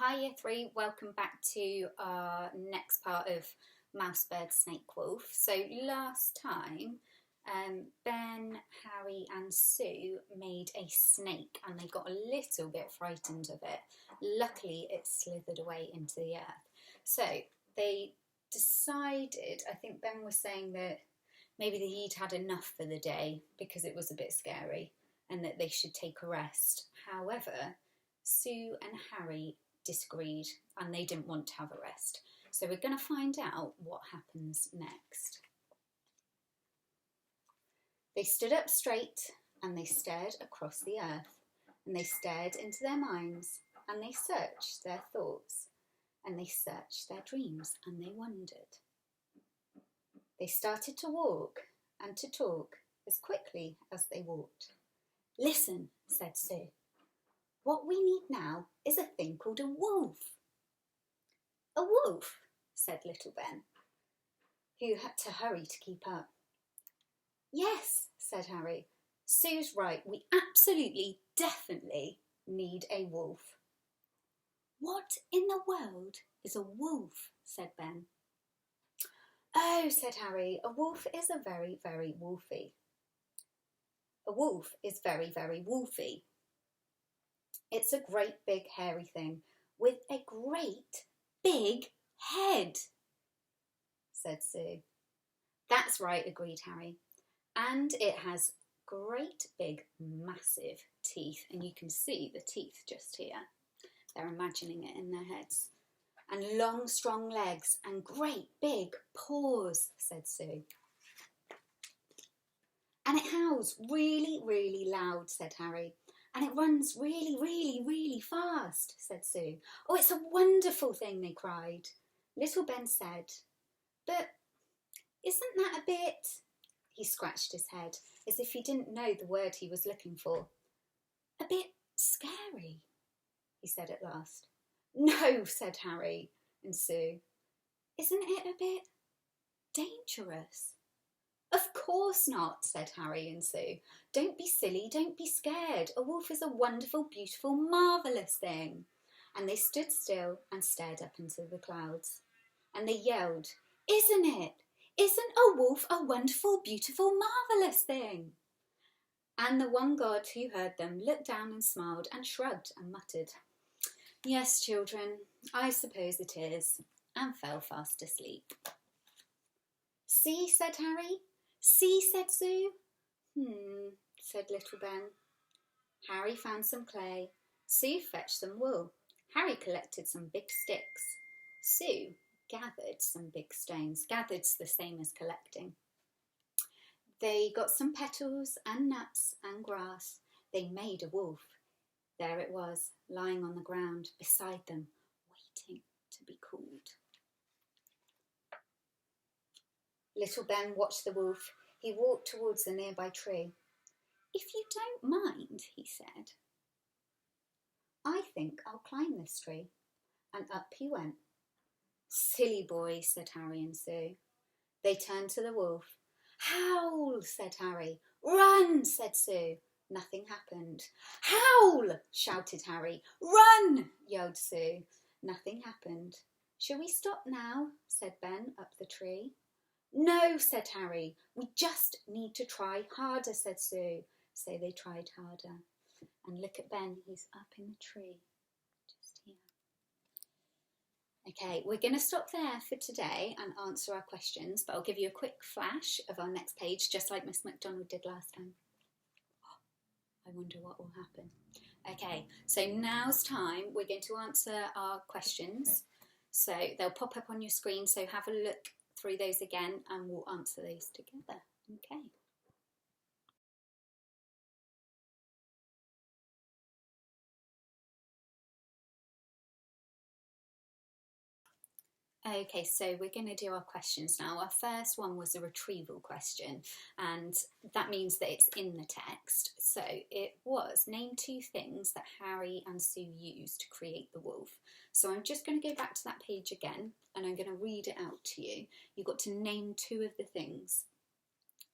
Hi Year 3, welcome back to our next part of Mouse, Bird, Snake, Wolf. So last time Ben, Harry and Sue made a snake and they got a little bit frightened of it. Luckily it slithered away into the earth. So they decided, I think Ben was saying that maybe he'd had enough for the day because it was a bit scary and that they should take a rest. However, Sue and Harry disagreed and they didn't want to have a rest. So we're going to find out what happens next. They stood up straight and they stared across the earth and they stared into their minds and they searched their thoughts and they searched their dreams and they wondered. They started to walk and to talk as quickly as they walked. "Listen," said Sue. "What we need now is a thing called a wolf." "A wolf?" said little Ben, who had to hurry to keep up. "Yes," said Harry. "Sue's right. We absolutely, definitely need a wolf." "What in the world is a wolf?" said Ben. "Oh," said Harry, "a wolf is a very, very wolfy. A wolf is very, very wolfy. It's a great big hairy thing with a great big head," said Sue. "That's right," agreed Harry. "And it has great big massive teeth, and you can see the teeth just here. They're imagining it in their heads. And long strong legs and great big paws," said Sue. "And it howls really, really loud," said Harry. "And it runs really, really, really fast," said Sue. "Oh, it's a wonderful thing," they cried. Little Ben said, "But isn't that a bit—" He scratched his head as if he didn't know the word he was looking for. "A bit scary," he said at last. "No," said Harry and Sue. "Isn't it a bit dangerous?" "Of course not," said Harry and Sue. "Don't be silly, don't be scared. A wolf is a wonderful, beautiful, marvellous thing." And they stood still and stared up into the clouds. And they yelled, "Isn't it? Isn't a wolf a wonderful, beautiful, marvellous thing?" And the one God who heard them looked down and smiled and shrugged and muttered, "Yes, children, I suppose it is," and fell fast asleep. "See," said Harry. "See," said Sue. Said little Ben. Harry found some clay. Sue fetched some wool. Harry collected some big sticks. Sue gathered some big stones. Gathered's the same as collecting. They got some petals and nuts and grass. They made a wolf. There it was, lying on the ground beside them, waiting to be called. Little Ben watched the wolf. He walked towards the nearby tree. "If you don't mind," he said, "I think I'll climb this tree." And up he went. "Silly boy," said Harry and Sue. They turned to the wolf. "Howl," said Harry. "Run," said Sue. Nothing happened. "Howl," shouted Harry. "Run," yelled Sue. Nothing happened. "Shall we stop now?" said Ben up the tree. "No," said Harry. "We just need to try harder," said Sue. So they tried harder. And look at Ben, he's up in the tree, just here. Okay, we're going to stop there for today and answer our questions, but I'll give you a quick flash of our next page, just like Miss McDonald did last time. I wonder what will happen. Okay, so now's time. We're going to answer our questions. So they'll pop up on your screen, so have a look through those again and we'll answer those together. Okay. Okay, so we're going to do our questions now. Our first one was a retrieval question, and that means that it's in the text. So it was, name two things that Harry and Sue used to create the wolf. So I'm just going to go back to that page again, and I'm going to read it out to you. You've got to name two of the things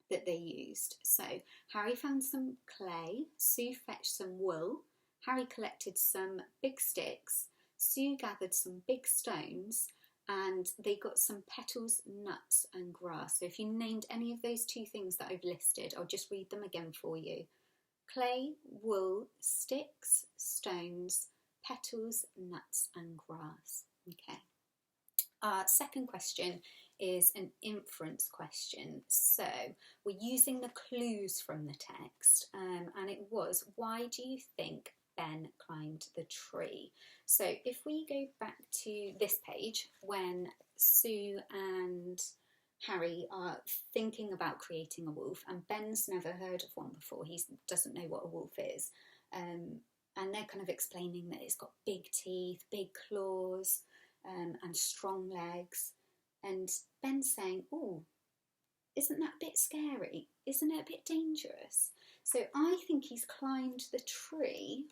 that they used. So Harry found some clay, Sue fetched some wool, Harry collected some big sticks, Sue gathered some big stones and they got some petals, nuts and grass. So if you named any of those two things that I've listed, I'll just read them again for you. Clay, wool, sticks, stones, petals, nuts and grass. Okay. Our second question is an inference question. So we're using the clues from the text and it was, why do you think Ben climbed the tree? So if we go back to this page when Sue and Harry are thinking about creating a wolf, and Ben's never heard of one before, he doesn't know what a wolf is, and they're kind of explaining that it's got big teeth, big claws, and strong legs, and Ben's saying, oh, isn't that a bit scary? Isn't it a bit dangerous? So I think he's climbed the tree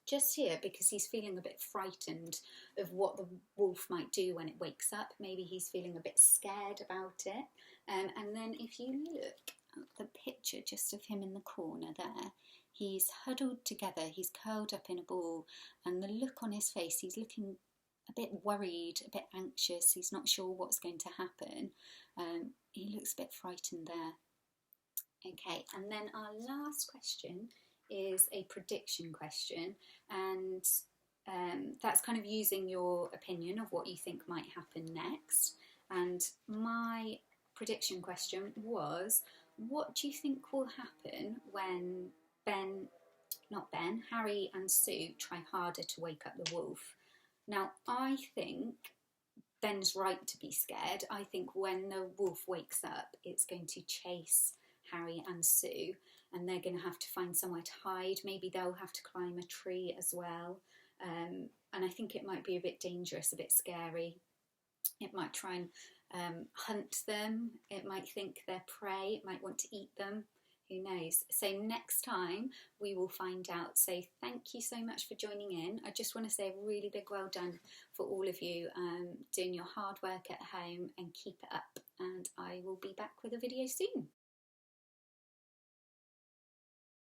just here because he's feeling a bit frightened of what the wolf might do when it wakes up. Maybe he's feeling a bit scared about it. And then if you look at the picture just of him in the corner there, he's huddled together, he's curled up in a ball, and the look on his face, he's looking a bit worried, a bit anxious, he's not sure what's going to happen. He looks a bit frightened there. Okay, and then our last question is a prediction question, and that's kind of using your opinion of what you think might happen next. And my prediction question was, what do you think will happen when Harry and Sue try harder to wake up the wolf? Now, I think Ben's right to be scared. I think when the wolf wakes up, it's going to chase Harry and Sue, and they're going to have to find somewhere to hide. Maybe they'll have to climb a tree as well. And I think it might be a bit dangerous, a bit scary. It might try and hunt them. It might think they're prey. It might want to eat them. Who knows? So next time we will find out. So thank you so much for joining in. I just want to say a really big well done for all of you doing your hard work at home, and keep it up. And I will be back with a video soon.